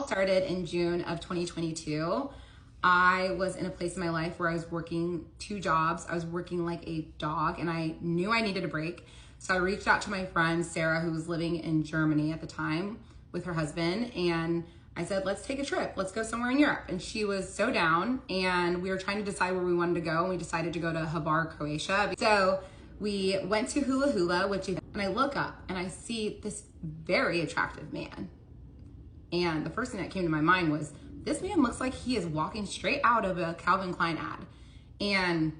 started in June of 2022. I was in a place in my life where I was working 2 jobs. I was working like a dog and I knew I needed a break. So I reached out to my friend Sarah, who was living in Germany at the time with her husband. And I said, let's take a trip. Let's go somewhere in Europe. And she was so down, and we were trying to decide where we wanted to go. And we decided to go to Hvar, Croatia. So we went to Hula Hula, and I look up and I see this very attractive man. And the first thing that came to my mind was, this man looks like he is walking straight out of a Calvin Klein ad. And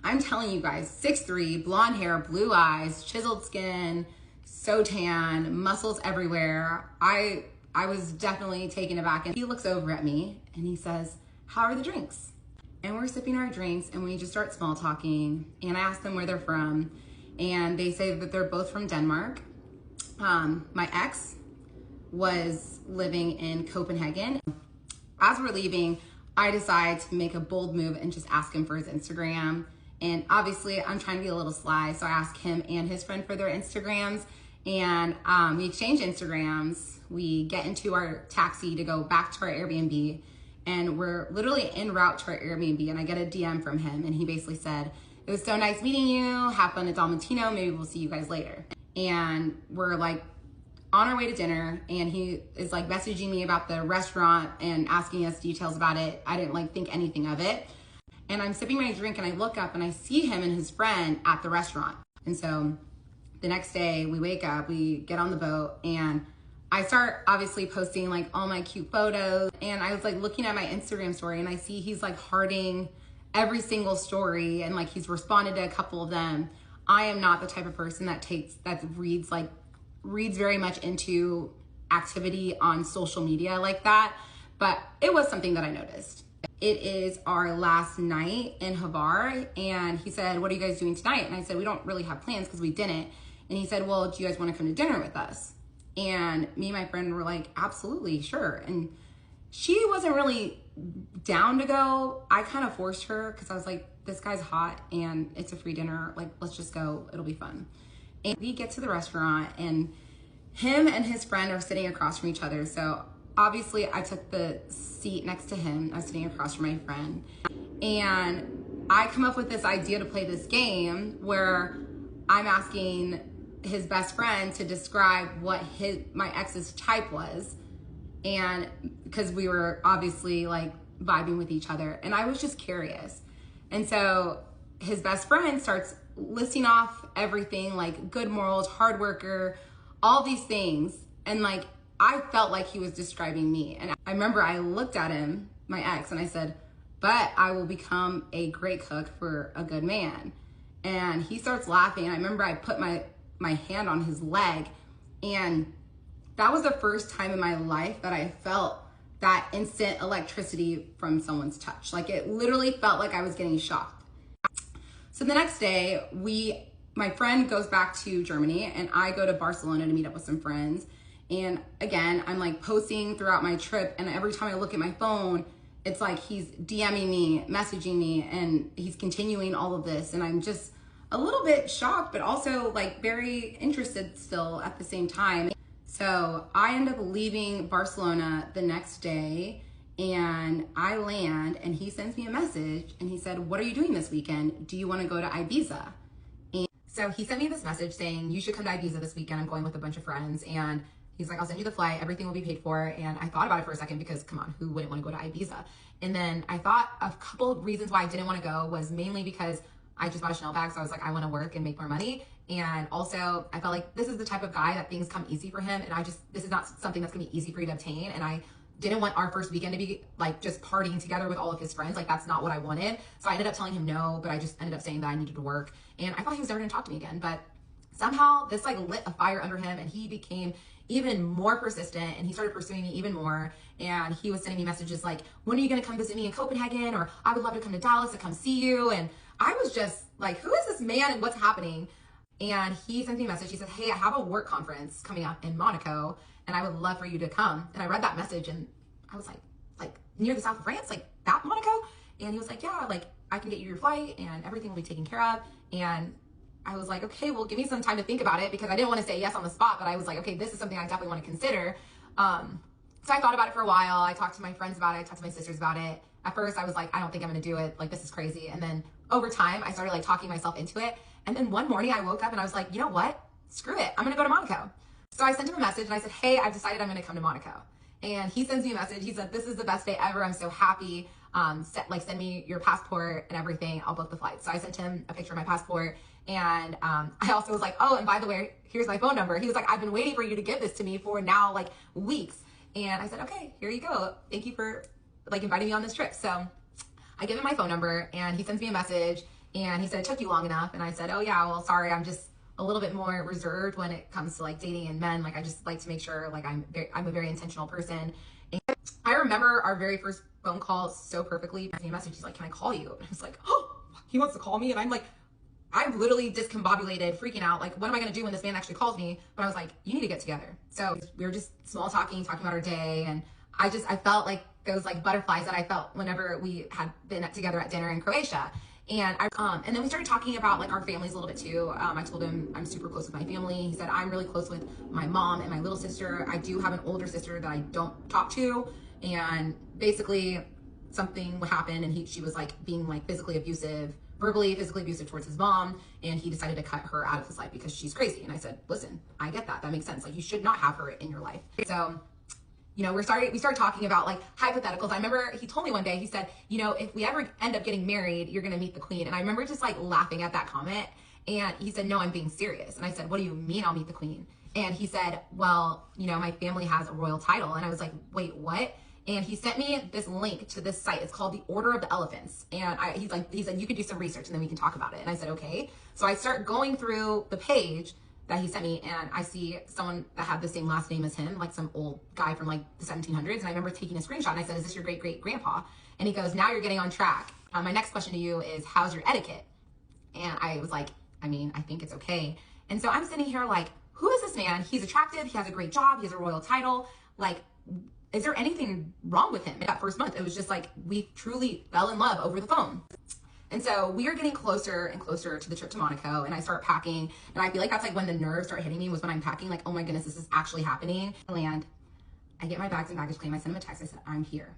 I'm telling you guys, 6'3", blonde hair, blue eyes, chiseled skin, so tan, muscles everywhere. I was definitely taken aback. And he looks over at me and he says, how are the drinks? And we're sipping our drinks and we just start small talking. And I ask them where they're from. And they say that they're both from Denmark. My ex was living in Copenhagen. As we're leaving, I decide to make a bold move and just ask him for his Instagram. And obviously I'm trying to be a little sly. So I ask him and his friend for their Instagrams, and we exchange Instagrams. We get into our taxi to go back to our Airbnb, and we're literally en route to our Airbnb, and I get a DM from him, and he basically said, it was so nice meeting you. Have fun at Dalmatino. Maybe we'll see you guys later. And we're like on our way to dinner, and he is like messaging me about the restaurant and asking us details about it. I didn't like think anything of it. And I'm sipping my drink and I look up and I see him and his friend at the restaurant. And so the next day we wake up, we get on the boat, and I start obviously posting like all my cute photos. And I was like looking at my Instagram story, and I see he's like hearting every single story, and like he's responded to a couple of them. I am not the type of person that reads very much into activity on social media like that, but it was something that I noticed. It is our last night in Hvar, and he said, what are you guys doing tonight? And I said, we don't really have plans because we didn't. And he said, well, do you guys want to come to dinner with us? And me and my friend were like, absolutely, sure. And she wasn't really down to go. I kind of forced her because I was like, this guy's hot and it's a free dinner. Like, let's just go. It'll be fun. And we get to the restaurant, and him and his friend are sitting across from each other. So obviously I took the seat next to him. I was sitting across from my friend. And I come up with this idea to play this game where I'm asking his best friend to describe what my ex's type was. And because we were obviously like vibing with each other, and I was just curious. And so his best friend starts listing off everything, like good morals, hard worker, all these things. And like, I felt like he was describing me. And I remember I looked at him, my ex, and I said, but I will become a great cook for a good man. And he starts laughing. I remember I put my hand on his leg, and that was the first time in my life that I felt that instant electricity from someone's touch. Like, it literally felt like I was getting shocked. So the next day, my friend goes back to Germany, and I go to Barcelona to meet up with some friends. And again, I'm like posting throughout my trip, and every time I look at my phone, it's like he's DMing me, messaging me, and he's continuing all of this. And I'm just a little bit shocked, but also like very interested still at the same time. So I end up leaving Barcelona the next day, and I land, and he sends me a message, and he said, what are you doing this weekend? Do you want to go to Ibiza? And so he sent me this message saying, you should come to Ibiza this weekend. I'm going with a bunch of friends. And he's like, I'll send you the flight. Everything will be paid for. And I thought about it for a second because, come on, who wouldn't want to go to Ibiza? And then I thought a couple of reasons why I didn't want to go was mainly because I just bought a Chanel bag. So I was like, I want to work and make more money. And also I felt like this is the type of guy that things come easy for him. And this is not something that's going to be easy for you to obtain. And I didn't want our first weekend to be like just partying together with all of his friends. Like, that's not what I wanted. So I ended up telling him no, but I just ended up saying that I needed to work. And I thought he was never going to talk to me again. But somehow this like lit a fire under him, and he became even more persistent, and he started pursuing me even more. And he was sending me messages like, when are you going to come visit me in Copenhagen? Or I would love to come to Dallas to come see you. And I was just like, who is this man and what's happening? And he sent me a message. He said, hey, I have a work conference coming up in Monaco, and I would love for you to come. And I read that message, and I was like near the south of France, like that Monaco? And he was like, yeah, like I can get you your flight and everything will be taken care of. And I was like, okay, well, give me some time to think about it, because I didn't want to say yes on the spot, but I was like, okay, this is something I definitely want to consider. So I thought about it for a while. I talked to my friends about it. I talked to my sisters about it. At first I was like, I don't think I'm going to do it. Like, this is crazy. And then over time I started like talking myself into it. And then one morning I woke up and I was like, you know what? Screw it. I'm going to go to Monaco. So I sent him a message and I said, hey, I've decided I'm going to come to Monaco. And he sends me a message. He said, this is the best day ever. I'm so happy. Send me your passport and everything. I'll book the flight. So I sent him a picture of my passport. And I also was like, oh, and by the way, here's my phone number. He was like, I've been waiting for you to give this to me for now like weeks. And I said, okay, here you go. Thank you for like inviting me on this trip. So I give him my phone number and he sends me a message and he said, it took you long enough. And I said, oh yeah, well, sorry. I'm just a little bit more reserved when it comes to like dating and men. Like, I just like to make sure like I'm a very intentional person. And I remember our very first phone call so perfectly. He messaged, he's like, can I call you? And I was like, oh, he wants to call me. And I'm like, I'm literally discombobulated, freaking out. Like, what am I going to do when this man actually calls me? But I was like, you need to get together. So we were just small talking about our day. And I felt like those like butterflies that I felt whenever we had been together at dinner in Croatia. And and then we started talking about like our families a little bit too. I told him I'm super close with my family. He said, I'm really close with my mom and my little sister. I do have an older sister that I don't talk to. And basically something would happen and she was like being like physically abusive towards his mom, and he decided to cut her out of his life because she's crazy. And I said, listen, I get that. That makes sense. Like, you should not have her in your life. So, you know, we started talking about like hypotheticals. I remember he told me one day, he said, you know, if we ever end up getting married, you're going to meet the queen. And I remember just like laughing at that comment. And he said, no, I'm being serious. And I said, what do you mean I'll meet the queen? And he said, well, you know, my family has a royal title. And I was like, wait, what? And he sent me this link to this site. It's called the Order of the Elephants. And he said, you could do some research and then we can talk about it. And I said, okay. So I start going through the page that he sent me and I see someone that had the same last name as him, like some old guy from like the 1700s. And I remember taking a screenshot and I said, is this your great great grandpa? And he goes, now you're getting on track. My next question to you is, how's your etiquette? And I was like, I mean, I think it's okay. And so I'm sitting here like, who is this man? He's attractive. He has a great job. He has a royal title. Like, is there anything wrong with him? That first month, it was just like, we truly fell in love over the phone. And so we are getting closer and closer to the trip to Monaco, and I start packing, and I feel like that's like when the nerves start hitting me, was when I'm packing, like, oh my goodness, this is actually happening. I land, I get my bags and baggage claim, I send him a text, I said, I'm here.